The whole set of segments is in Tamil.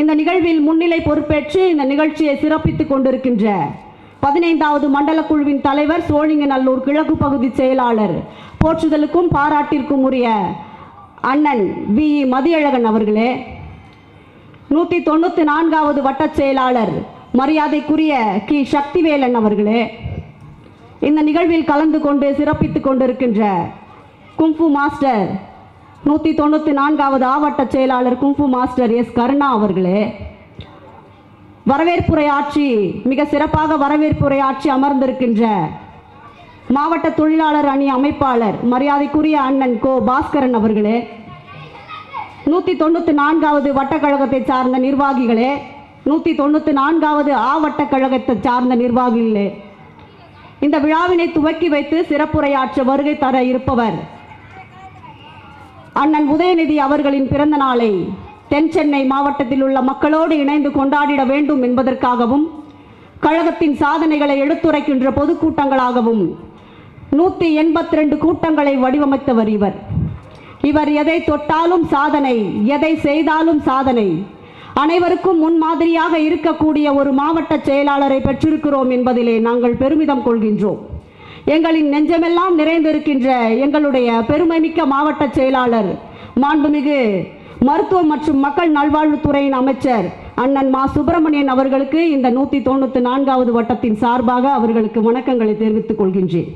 இந்த நிகழ்வில் முன்னிலை பொறுப்பேற்று இந்த நிகழ்ச்சியை சிறப்பித்துக் கொண்டிருக்கின்ற 15வது மண்டல குழுவின் தலைவர் சோழிங்கநல்லூர் கிழக்கு பகுதி செயலாளர் போற்றுதலுக்கும் பாராட்டிற்கும் உரிய அண்ணன் வி மதியழகன் அவர்களே, 194வது வட்டச் செயலாளர் மரியாதைக்குரிய கி சக்திவேலன் அவர்களே, இந்த நிகழ்வில் கலந்து கொண்டு சிறப்பித்துக் கொண்டிருக்கின்ற குங்ஃபு மாஸ்டர் 194வது ஆவட்ட செயலாளர் குங்ஃபு மாஸ்டர் எஸ் கருணா அவர்களே, வரவேற்புரையாற்றி மிக சிறப்பாக வரவேற்புரையாற்றி அமர்ந்திருக்கின்ற மாவட்ட தொழிலாளர் அணி அமைப்பாளர் மரியாதைக்குரிய அண்ணன் கோ பாஸ்கரன் அவர்களே, 194வது வட்டக்கழகத்தை சார்ந்த நிர்வாகிகளே, 194வது ஆவட்ட கழகத்தை சார்ந்த நிர்வாகிகளே, இந்த விழாவினை துவக்கி வைத்து சிறப்புரையாற்ற வருகை தர இருப்பவர் அண்ணன் உதயநிதி அவர்களின் பிறந்த நாளை தென் சென்னை மாவட்டத்தில் உள்ள மக்களோடு இணைந்து கொண்டாடிட வேண்டும் என்பதற்காகவும் கழகத்தின் சாதனைகளை எடுத்துரைக்கின்ற பொதுக்கூட்டங்களாகவும் 182 கூட்டங்களை வடிவமைத்தவர் இவர் எதை தொட்டாலும் சாதனை, எதை செய்தாலும் சாதனை, அனைவருக்கும் முன்மாதிரியாக இருக்கக்கூடிய ஒரு மாவட்ட செயலாளரை பெற்றிருக்கிறோம் என்பதிலே நாங்கள் பெருமிதம் கொள்கின்றோம். எங்களின் நெஞ்சமெல்லாம் நிறைந்திருக்கின்ற எங்களுடைய பெருமைமிக்க மாவட்ட செயலாளர் மாண்புமிகு மருத்துவம் மற்றும் மக்கள் நல்வாழ்வுத்துறையின் அமைச்சர் அண்ணன் மா சுப்பிரமணியன் அவர்களுக்கு இந்த 194வது வட்டத்தின் சார்பாக அவர்களுக்கு வணக்கங்களை தெரிவித்துக் கொள்கின்றேன்.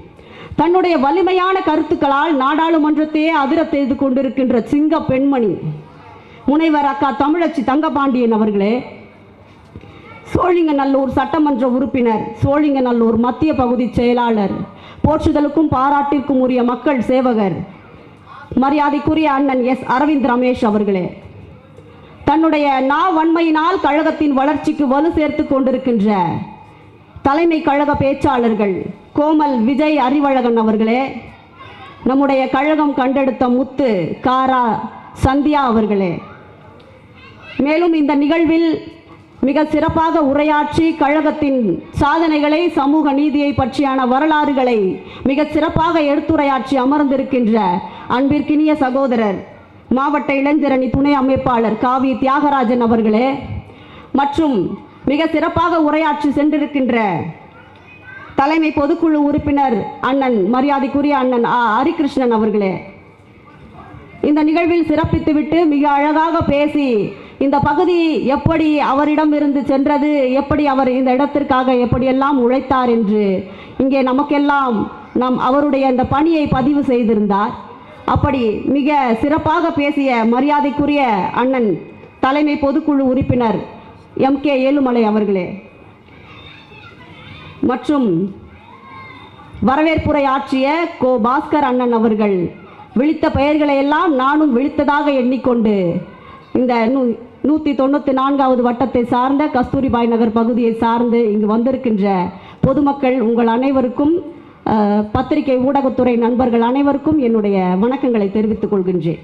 தன்னுடைய வலிமையான கருத்துக்களால் நாடாளுமன்றத்தையே அதிர செய்து கொண்டிருக்கின்ற சிங்க பெண்மணி முனைவர் அக்கா தமிழச்சி தங்கபாண்டியன் அவர்களே, சோழிங்கநல்லூர் சட்டமன்ற உறுப்பினர், சோழிங்கநல்லூர் மத்திய பகுதி செயலாளர், போற்றுதலுக்கும் பாராட்டிற்கும் உரிய மக்கள் சேவகர் மரியாதைக்குரிய அண்ணன் எஸ் அரவிந்த் ரமேஷ் அவர்களே, தன்னுடைய வன்மையினால் கழகத்தின் வளர்ச்சிக்கு வலு சேர்த்து கொண்டிருக்கின்ற தலைமை கழக பேச்சாளர்கள் கோமல் விஜய் அறிவழகன் அவர்களே, நம்முடைய கழகம் கண்டெடுத்த முத்து காரா சந்தியா அவர்களே, மேலும் இந்த நிகழ்வில் மிக சிறப்பாக உரையாற்றி கழகத்தின் சாதனைகளை, சமூக நீதியை பற்றியான வரலாறுகளை மிக சிறப்பாக எடுத்துரையாற்றி அமர்ந்திருக்கின்ற அன்பிற்கினிய சகோதரர் மாவட்ட இளைஞரணி துணை அமைப்பாளர் காவி தியாகராஜன் அவர்களே, மற்றும் மிக சிறப்பாக உரையாற்றி சென்றிருக்கின்ற தலைமை பொதுக்குழு உறுப்பினர் அண்ணன் மரியாதைக்குரிய அண்ணன் ஹரிகிருஷ்ணன் அவர்களே, இந்த நிகழ்வில் சிறப்பித்துவிட்டு மிக அழகாக பேசி இந்த பகுதி எப்படி அவரிடம் இருந்து சென்றது, எப்படி அவர் இந்த இடத்திற்காக எப்படியெல்லாம் உழைத்தார் என்று இங்கே நமக்கெல்லாம் அவருடைய அந்த பணியை பதிவு செய்திருந்தார். அப்படி மிக சிறப்பாக பேசிய மரியாதைக்குரிய அண்ணன் தலைமை பொதுக்குழு உறுப்பினர் MK ஏழுமலை அவர்களே, மற்றும் வரவேற்புரை ஆற்றிய கோ பாஸ்கர் அண்ணன் அவர்கள் விழித்த பெயர்களை எல்லாம் நானும் விழித்ததாக எண்ணிக்கொண்டு இந்த 194வது வட்டத்தை சார்ந்த கஸ்தூரிபாய் நகர் பகுதியை சார்ந்து இங்கு வந்திருக்கின்ற பொதுமக்கள் உங்கள் அனைவருக்கும், பத்திரிகை ஊடகத்துறை நண்பர்கள் அனைவருக்கும் என்னுடைய வணக்கங்களை தெரிவித்துக் கொள்கின்றேன்.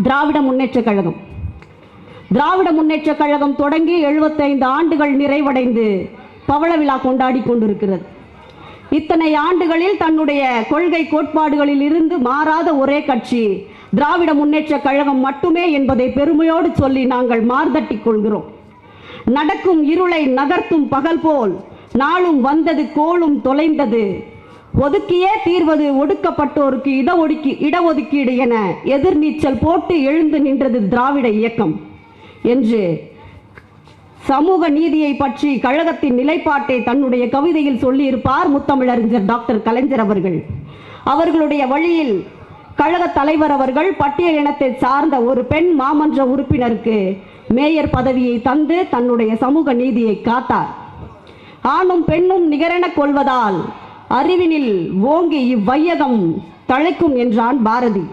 திராவிட முன்னேற்றக் கழகம் தொடங்கி 75 ஆண்டுகள் நிறைவடைந்து பவள விழா கொண்டாடி கொண்டிருக்கிறது. இத்தனை ஆண்டுகளில் தன்னுடைய கொள்கை கோட்பாடுகளில் இருந்து மாறாத ஒரே கட்சி திராவிட முன்னேற்றக் கழகம் மட்டுமே என்பதை பெருமையோடு சொல்லி நாங்கள் மார்தட்டிக் கொள்கிறோம். நடக்கும் இருளை நகர்த்தும் பகல் போல் நாளும் வந்தது கோளும் தொலைந்தது, ஒதுக்கியே தீர்வது ஒடுக்கப்பட்டோருக்கு இடஒதுக்கீடு என எதிர்நீச்சல் போட்டு எழுந்து நின்றது திராவிட இயக்கம் என்று சமூக நீதியை பற்றி கழகத்தின் நிலைப்பாட்டை தன்னுடைய கவிதையில் சொல்லியிருப்பார் முத்தமிழறிஞர் டாக்டர் கலைஞர் அவர்கள். அவர்களுடைய வழியில் கழக தலைவர் அவர்கள் பட்டியல் இனத்தை சார்ந்த ஒரு பெண் மாமன்ற உறுப்பினருக்கு மேயர் பதவியை தந்து தன்னுடைய சமூக நீதியை காத்தார். ஆணும் பெண்ணும் நிகரென கொள்வதால் அறிவினில் ஓங்கி இவ்வையகம் தழைக்கும் என்றான் பாரதி.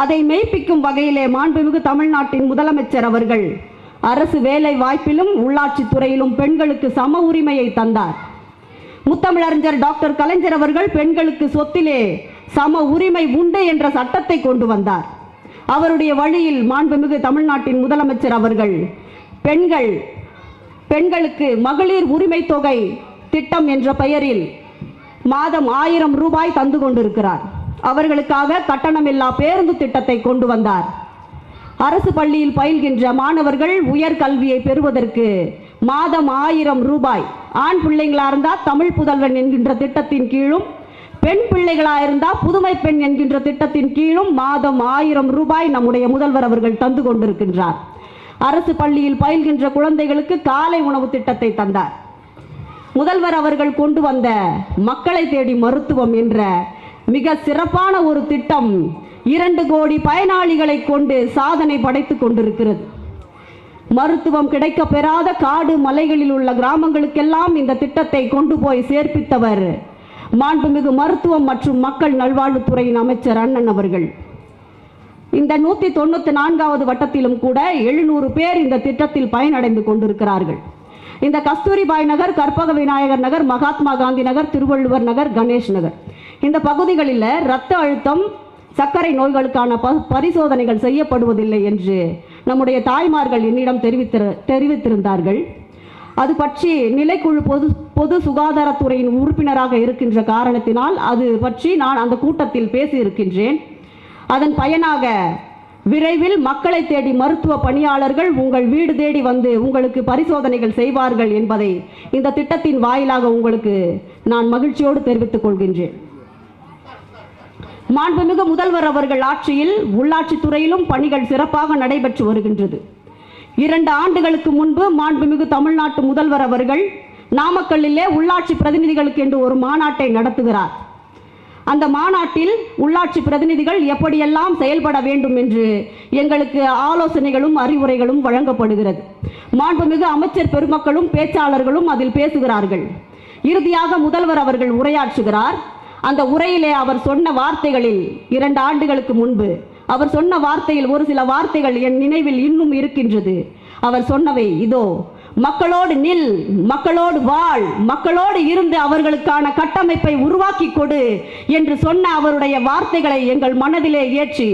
அதை மெய்ப்பிக்கும் வகையிலே மாண்புமிகு தமிழ்நாட்டின் முதலமைச்சர் அவர்கள் அரசு வேலை வாய்ப்பிலும் உள்ளாட்சி துறையிலும் பெண்களுக்கு சம உரிமையை தந்தார். முத்தமிழறிஞர் டாக்டர் கலைஞர் அவர்கள் பெண்களுக்கு சொத்திலே சம உரிமை உண்டு என்ற சட்டத்தை கொண்டு வந்தார். அவருடைய வழியில் மாண்புமிகு தமிழ்நாட்டின் முதலமைச்சர் அவர்கள் பெண்களுக்கு மகளிர் உரிமை தொகை திட்டம் என்ற பெயரில் மாதம் 1000 ரூபாய் தந்து கொண்டிருக்கிறார். அவர்களுக்காக கட்டணமில்லா பேருந்து திட்டத்தை கொண்டு வந்தார். அரசு பள்ளியில் பயில்கின்ற மாணவர்கள் உயர்கல்வியை பெறுவதற்கு மாதம் 1000 ரூபாய், ஆண் பிள்ளைகளா இருந்தால் தமிழ் புதல்வன் என்கின்ற திட்டத்தின் கீழும், பெண் பிள்ளைகளா இருந்தால் புதுமை பெண் என்கின்ற திட்டத்தின் கீழும் மாதம் 1000 ரூபாய் நம்முடைய முதல்வர் அவர்கள் தந்து கொண்டிருக்கின்றார். அரசு பள்ளியில் பயில்கின்ற குழந்தைகளுக்கு காலை உணவு திட்டத்தை தந்தார். முதல்வர் அவர்கள் கொண்டு வந்த மக்களை தேடி மருத்துவம் என்ற மிக சிறப்பான ஒரு திட்டம் 2 கோடி பயனாளிகளை கொண்டு சாதனை படைத்துக் கொண்டிருக்கிறது. மருத்துவம் கிடைக்க பெறாத காடு மலைகளில் உள்ள கிராமங்களுக்கெல்லாம் இந்த திட்டத்தை கொண்டு போய் சேர்ப்பித்தவர் மாண்புமிகு மருத்துவம் மற்றும் மக்கள் நல்வாழ்வுத்துறையின் அமைச்சர் அண்ணன் அவர்கள். இந்த 194வது வட்டத்திலும் கூட 700 பேர் இந்த திட்டத்தில் பயனடைந்து கொண்டிருக்கிறார்கள். இந்த கஸ்தூரிபாய் நகர், கற்பக விநாயகர் நகர், மகாத்மா காந்தி நகர், திருவள்ளுவர் நகர், கணேஷ் நகர், இந்த பகுதிகளில் இரத்த அழுத்தம், சர்க்கரை நோய்களுக்கான பரிசோதனைகள் செய்யப்படுவதில்லை என்று நம்முடைய தாய்மார்கள் என்னிடம் தெரிவித்திருந்தார்கள். அது பற்றி நிலைக்குழு பொது சுகாதாரத்துறையின் உறுப்பினராக இருக்கின்ற காரணத்தினால் அது பற்றி நான் அந்த கூட்டத்தில் பேசியிருக்கின்றேன். அதன் பயனாக விரைவில் மக்களை தேடி மருத்துவ பணியாளர்கள் உங்கள் வீடு தேடி வந்து உங்களுக்கு பரிசோதனைகள் செய்வார்கள் என்பதை இந்த திட்டத்தின் வாயிலாக உங்களுக்கு நான் மகிழ்ச்சியோடு தெரிவித்துக் கொள்கின்றேன். மாண்புமிகு முதல்வர் அவர்கள் ஆட்சியில் உள்ளாட்சித்துறையிலும் பணிகள் சிறப்பாக நடைபெற்று வருகின்றது. 2 ஆண்டுகளுக்கு முன்பு மாண்புமிகு தமிழ்நாட்டு முதல்வர் அவர்கள் நாமக்கல்லிலே உள்ளாட்சி பிரதிநிதிகளுக்கு என்று ஒரு மாநாட்டை நடத்துகிறார். அந்த மாநாட்டில் உள்ளாட்சி பிரதிநிதிகள் எப்படியெல்லாம் செயல்பட வேண்டும் என்று எங்களுக்கு ஆலோசனைகளும் அறிவுரைகளும் வழங்கப்படுகிறது. மாண்புமிகு அமைச்சர் பெருமக்களும் பேச்சாளர்களும் அதில் பேசுகிறார்கள். இறுதியாக முதல்வர் அவர்கள் உரையாற்றுகிறார். அந்த உரையிலே அவர் சொன்ன வார்த்தைகளில் 2 ஆண்டுகளுக்கு முன்பு அவர் சொன்ன வார்த்தையில் ஒரு சில வார்த்தைகள் என் நினைவில் இன்னும் இருக்கின்றது. அவர் சொன்னவை இதோ: மக்களோடு நில், மக்களோடு வாழ், மக்களோடு இருந்து அவர்களுக்கான கட்டமைப்பை உருவாக்கி கொடு என்று சொன்ன அவருடைய வார்த்தைகளை எங்கள் மனதிலே ஏற்றி